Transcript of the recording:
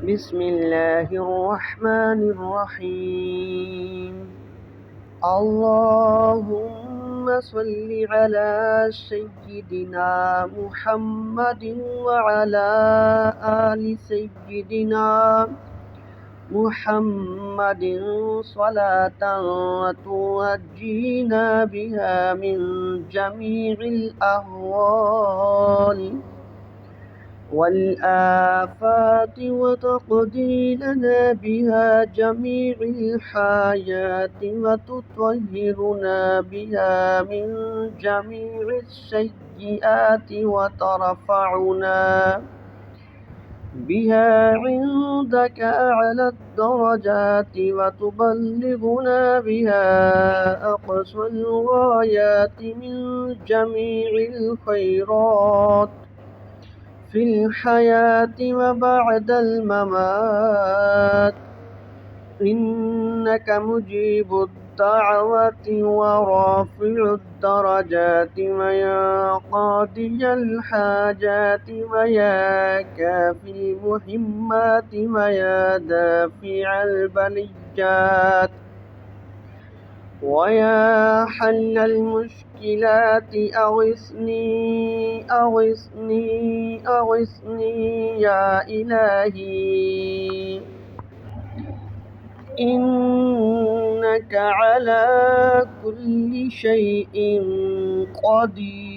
بسم الله الرحمن الرحيم. اللهم صل على سيدنا محمد وعلى آل سيدنا محمد صلاة تنجينا بها من جميع الأهوال والآفات وتقضي لنا بها جميع الحاجات وتطهرنا بها من جميع السيئات وترفعنا بها عندك أعلى الدرجات وتبلغنا بها أقصى الغايات من جميع الخيرات في الحياة وبعد الممات، إنك مجيب الدعوة ورافع الدرجات ويا قاضي الحاجات ويا كافي المهمات ويا دافع البليات ويا حل المشكلات أغثني أغثني أغثني يا إلهي، إنك على كل شيء قدير.